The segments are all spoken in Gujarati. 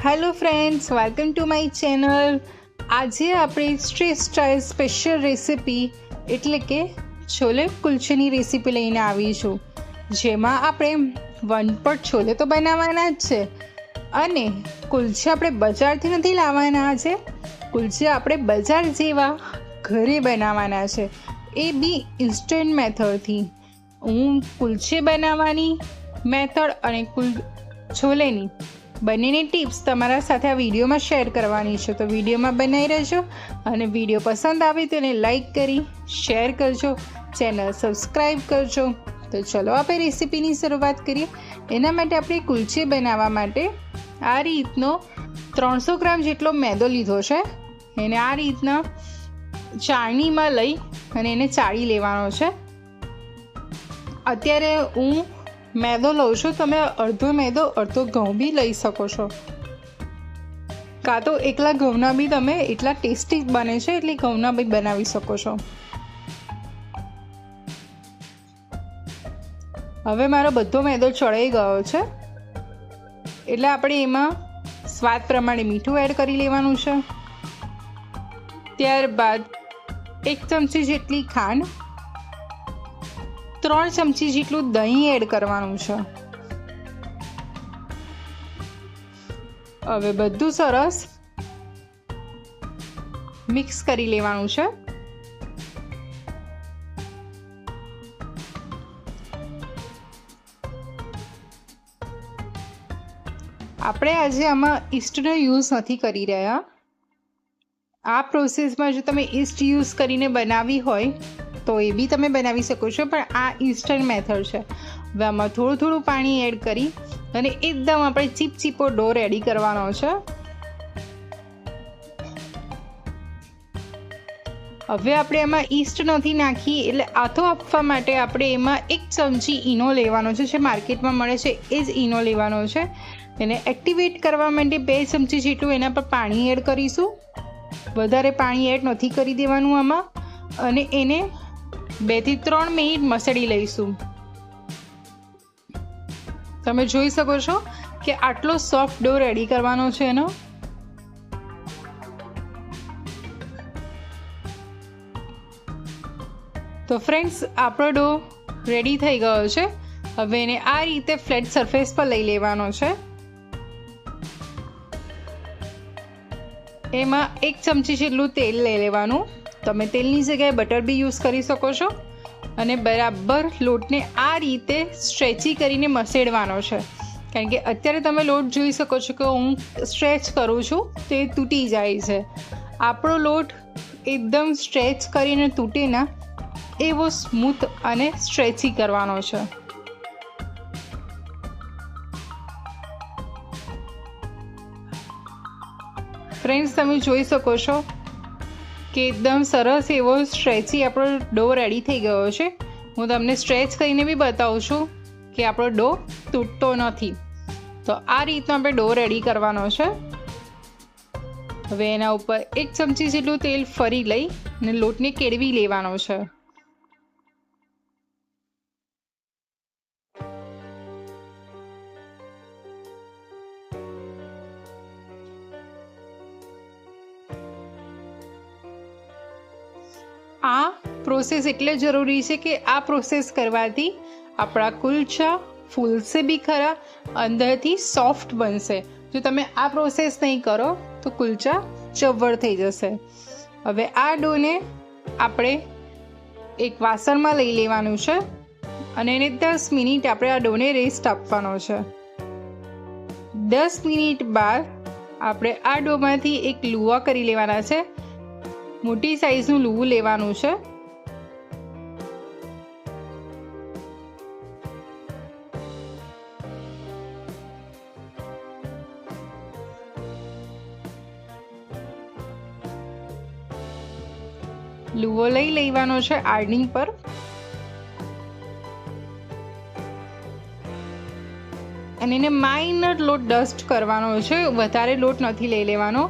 Hello friends, welcome to my channel. આજે આપણે સ્ટ્રીટ સ્ટાઇલ સ્પેશિયલ રેસીપી એટલે કે છોલે કુલચેની રેસીપી લઈને આવીશું, જેમાં આપણે વનપટ છોલે તો બનાવવાના જ છે અને કુલચે આપણે બજારથી નથી લાવવાના છે. કુલચે આપણે બજાર જેવા ઘરે બનાવવાના છે, એ બી ઇન્સ્ટન્ટ મેથડથી. હું કુલચે બનાવવાની મેથડ અને છોલેની બંનેની ટિપ્સ તમારા સાથે આ વિડીયોમાં શેર કરવાની છે, તો વિડીયોમાં બનાવી રહેજો અને વિડીયો પસંદ આવે તો એને લાઈક કરી શેર કરજો, ચેનલ સબસ્ક્રાઈબ કરજો. તો ચલો આપણે રેસીપીની શરૂઆત કરીએ. એના માટે આપણે કુલચે બનાવવા માટે આ રીતનો 300 ગ્રામ જેટલો મેદો લીધો છે. એને આ રીતના ચાળણીમાં લઈ અને એને ચાળી લેવાનો છે. અત્યારે હું મેદો લઉં છું, તમે અડધો મેદો અડધો ઘઉં બી લઈ શકો છો, કાં તો એકલા ઘઉંના બી તમે એટલા ટેસ્ટી બને છે એટલે ઘઉંના બી બનાવી શકો છો. હવે મારો બધો મેદો ચડાઈ ગયો છે એટલે આપણે એમાં સ્વાદ પ્રમાણે મીઠું એડ કરી લેવાનું છે. ત્યારબાદ 1 ચમચી જેટલી ખાંડ, 3 ચમચી જેટલું દહીં એડ કરવાનું છે. હવે બધું સરસ મિક્સ કરી લેવાનું છે. આપણે આજે આમાં ઈસ્ટનો યુઝ નથી કરી રહ્યા. આ પ્રોસેસમાં જો તમે ઈસ્ટ યુઝ કરીને બનાવી હોય તો એ બી તમે બનાવી શકો છો, પણ આ ઇન્સ્ટન્ટ મેથડ છે. હવે આમાં થોડું થોડું પાણી એડ કરી અને એકદમ આપણે ચીપચીપો ડો રેડી કરવાનો છે. હવે આપણે એમાં ઈસ્ટ નથી નાખી એટલે આથો આપવા માટે આપણે એમાં 1 ચમચી ઈનો લેવાનો છે, જે માર્કેટમાં મળે છે એ જ ઈનો લેવાનો છે. એને એક્ટિવેટ કરવા માટે 2 ચમચી જેટલું એના પર પાણી એડ કરીશું. વધારે પાણી એડ નથી કરી દેવાનું આમાં, અને એને 2 થી 3 મિનિટ મસળી લઈશું. તમે જોઈ શકો છો કે આટલો સોફ્ટ ડો રેડી કરવાનો છે એનો. તો ફ્રેન્ડ્સ, આપણો ડો રેડી થઈ ગયો છે. હવે એને આ રીતે ફ્લેટ સરફેસ પર લઈ લેવાનો છે. એમાં 1 ચમચી જેટલું તેલ લઈ લેવાનું. તમે તેલની જગ્યાએ બટર બી યુઝ કરી શકો છો. અને બરાબર લોટને આ રીતે સ્ટ્રેચી કરીને મસેડવાનો છે, કારણ કે અત્યારે તમે લોટ જોઈ શકો છો કે હું સ્ટ્રેચ કરું છું તો એ તૂટી જાય છે. આપણો લોટ એકદમ સ્ટ્રેચ કરીને તૂટે ના એવો સ્મૂથ અને સ્ટ્રેચી કરવાનો છે. ફ્રેન્ડ્સ, તમે જોઈ શકો છો કે એકદમ સરસ એવો સ્ટ્રેચી આપણો ડો રેડી થઈ ગયો છે. હું તમને સ્ટ્રેચ કરીને બી બતાવું છું કે આપણો ડો તૂટતો નથી. તો આ રીતનો આપણે ડો રેડી કરવાનો છે. હવે એના ઉપર 1 ચમચી જેટલું તેલ ફરી લઈ અને લોટને કેળવી લેવાનો છે. આ પ્રોસેસ એટલે જરૂરી છે કે આ પ્રોસેસ કરવાથી આપણા કુલચા ફૂલશે બી ખરા, અંદરથી સોફ્ટ બનશે. જો તમે આ પ્રોસેસ નહીં કરો તો કુલચા ચવડ થઈ જશે. હવે આ ડોને આપણે એક વાસણમાં લઈ લેવાનું છે અને એને 10 મિનિટ આપણે આ ડોને રેસ્ટ આપવાનો છે. 10 મિનિટ બાદ આપણે આ ડોમાંથી એક લુવા કરી લેવાના છે. મોટી સાઈઝનું લુવું લેવાનું છે. લુવો લઈ લેવાનો છે આર્ડિંગ પર. અને એને માઇનર લોટ ડસ્ટ કરવાનો છે, વધારે લોટ નથી લઈ લેવાનો.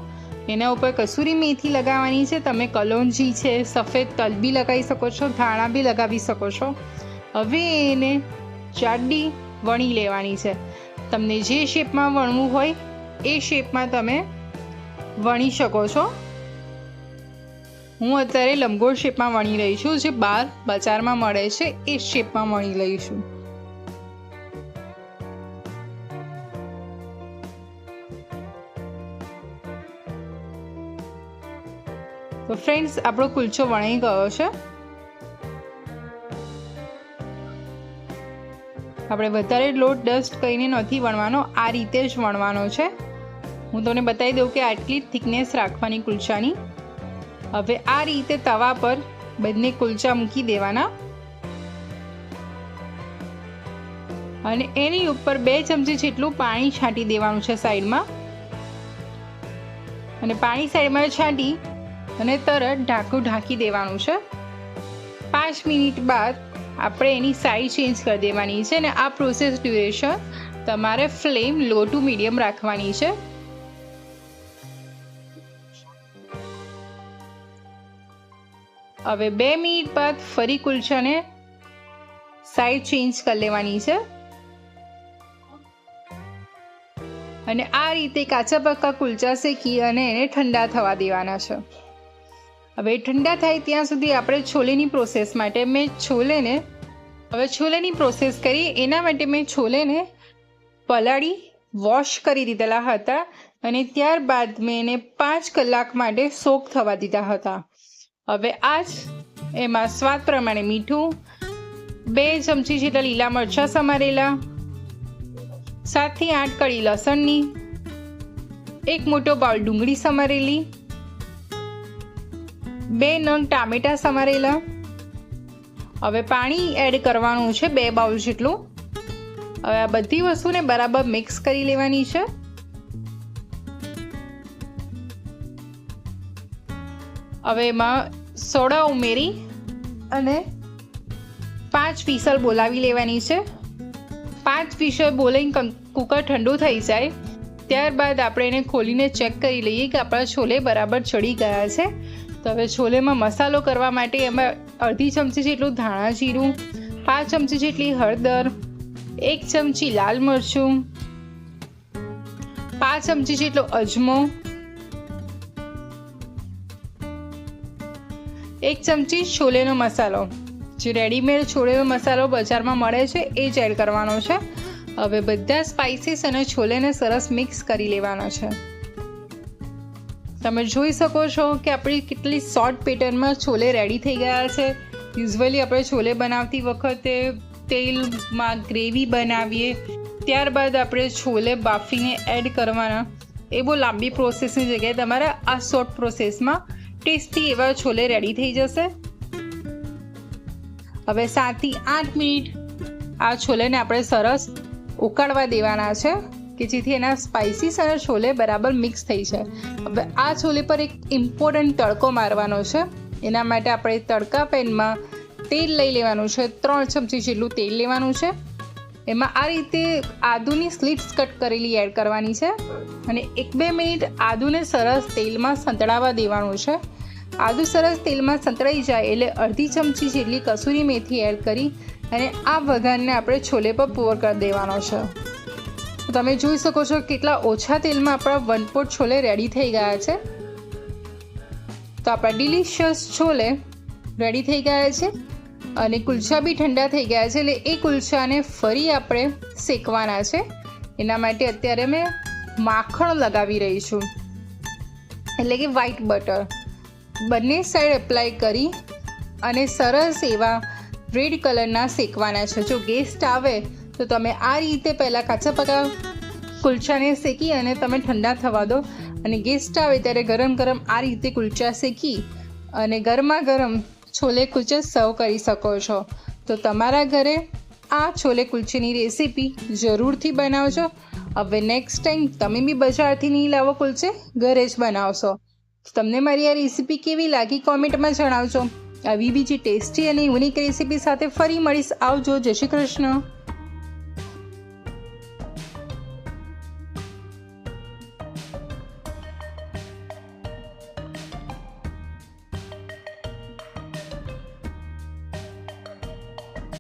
એના ઉપર કસૂરી મેથી લગાવવાની છે. તમે કલોંજી છે, સફેદ તલ બી લગાવી શકો છો, ધાણા બી લગાવી શકો છો. હવે એને જાડી વણી લેવાની છે. તમને જે શેપમાં વણવું હોય એ શેપમાં તમે વણી શકો છો. હું અત્યારે લંબગોળ શેપમાં વણી રહી છું, જે બહાર બજારમાં મળે છે એ શેપમાં વણી લઈશું. તો ફ્રેન્ડ્સ, આપણો કુલચો વણાઈ ગયો છે. આપણે વધારે લોટ ડસ્ટ કરીને નથી વણવાનો, આ રીતે જ વણવાનો છે. હું તમને બતાવી દઉં કે આટલી થિકનેસ રાખવાની કુલચાની. હવે આ રીતે તવા પર બંને કુલચા મૂકી દેવાના અને એની ઉપર 2 ચમચી જેટલું પાણી છાંટી દેવાનું છે સાઈડમાં. અને પાણી સાઈડમાં છાંટી અને તરત ઢાંકણું ઢાંકી દેવાનું છે. 5 મિનિટ બાદ આપણે એની સાઈડ ચેન્જ કરી દેવાની છે અને આ પ્રોસેસ ડ્યુરેશન તમારે ફ્લેમ લો ટુ મીડિયમ રાખવાની છે. હવે 2 મિનિટ બાદ ફરી કુલચાને સાઈડ ચેન્જ કરી લેવાની છે અને આ રીતે કાચા પાકા કુલચા શેકી અને એને ઠંડા થવા દેવાના છે. હવે ઠંડા થાય ત્યાં સુધી આપણે છોલેની પ્રોસેસ માટે છોલેની પ્રોસેસ કરી. એના માટે મેં છોલેને પલાળી વોશ કરી દીધેલા હતા અને ત્યારબાદ મેં એને 5 કલાક માટે સોક થવા દીધા હતા. હવે એમાં સ્વાદ પ્રમાણે મીઠું, 2 ચમચી જેટલા લીલા મરચાં સમારેલા, 7 થી 8 કળી લસણની, 1 મોટો બાઉલ ડુંગળી સમારેલી, 2 નંગ ટામેટા સમારેલા. હવે પાણી એડ કરવાનું છે 2 બાઉલ જેટલું. હવે આ બધી વસ્તુને બરાબર મિક્સ કરી લેવાની છે. હવે એમાં સોડા ઉમેરી અને 5 વિસલ બોલાવી લેવાની છે. 5 વિસલ બોલાવીને કુકર ઠંડુ થઈ જાય ત્યારબાદ આપણે એને ખોલીને ચેક કરી લઈએ કે આપણા છોલે બરાબર ચડી ગયા છે. તો હવે છોલેમાં મસાલો કરવા માટે એમાં અડધી ચમચી જેટલું ધાણા જીરું, 5 ચમચી જેટલી હળદર, 1 ચમચી લાલ મરચું, 5 ચમચી જેટલો અજમો, 1 ચમચી છોલેનો મસાલો, જે રેડીમેડ છોલેનો મસાલો બજારમાં મળે છે એ જ એડ કરવાનો છે. હવે બધા સ્પાઇસીસ અને છોલેને સરસ મિક્સ કરી લેવાના છે. તમે જોઈ શકો છો કે આપણી કેટલી શોર્ટ પેટર્નમાં છોલે રેડી થઈ ગયા છે. યુઝ્યુઅલી આપણે છોલે બનાવતી વખતે તેલમાં ગ્રેવી બનાવીએ, ત્યારબાદ આપણે છોલે બાફીને એડ કરવાના. એ બહુ લાંબી પ્રોસેસની જગ્યાએ તમારે આ શોર્ટ પ્રોસેસમાં ટેસ્ટી એવા છોલે રેડી થઈ જશે. હવે 7 થી 8 મિનિટ આ છોલેને આપણે સરસ ઉકાળવા દેવાના છે કે જેથી એના સ્પાઇસીસ અને છોલે બરાબર મિક્સ થઈ જાય. હવે આ છોલે પર એક ઇમ્પોર્ટન્ટ તડકો મારવાનો છે. એના માટે આપણે તડકા પેનમાં તેલ લઈ લેવાનું છે. 3 ચમચી જેટલું તેલ લેવાનું છે. એમાં આ રીતે આદુની સ્લિટ્સ કટ કરેલી એડ કરવાની છે અને 1-2 મિનિટ આદુને સરસ તેલમાં સંતળાવા દેવાનું છે. આદુ સરસ તેલમાં સંતળાઈ જાય એટલે અડધી ચમચી જેટલી કસૂરી મેથી એડ કરી અને આ વઘારને આપણે છોલે પર પોર કરી દેવાનો છે. તમે જોઈ શકો છો કેટલા ઓછા તેલમાં આપણા 1 પોટ છોલે રેડી થઈ ગયા છે. તો આપણા ડિલિશિયસ છોલે રેડી થઈ ગયા છે અને કુલચા બી ઠંડા થઈ ગયા છે. એટલે એ કુલચાને ફરી આપણે શેકવાના છે. એના માટે અત્યારે મેં માખણ લગાવી રહી છું, એટલે કે વ્હાઈટ બટર. બંને સાઈડ એપ્લાય કરી અને સરસ એવા રેડ કલરના શેકવાના છે. જો ગેસ્ટ આવે તો તમે આ રીતે પહેલાં કાચા પાકા કુલચાને શેકી અને તમે ઠંડા થવા દો અને ગેસ્ટ આવે ત્યારે ગરમ ગરમ આ રીતે કુલચા શેકી અને ગરમા ગરમ છોલે કુલચા સર્વ કરી શકો છો. તો તમારા ઘરે આ છોલે કુલચેની રેસીપી જરૂરથી બનાવજો. હવે નેક્સ્ટ ટાઈમ તમે બી બજારથી નહીં લાવો કુલચે, ઘરે જ બનાવશો. તમને મારી આ રેસીપી કેવી લાગી કોમેન્ટમાં જણાવજો. આવી બીજી ટેસ્ટી અને યુનિક રેસીપી સાથે ફરી મળીશ. આવજો. જય શ્રી કૃષ્ણ.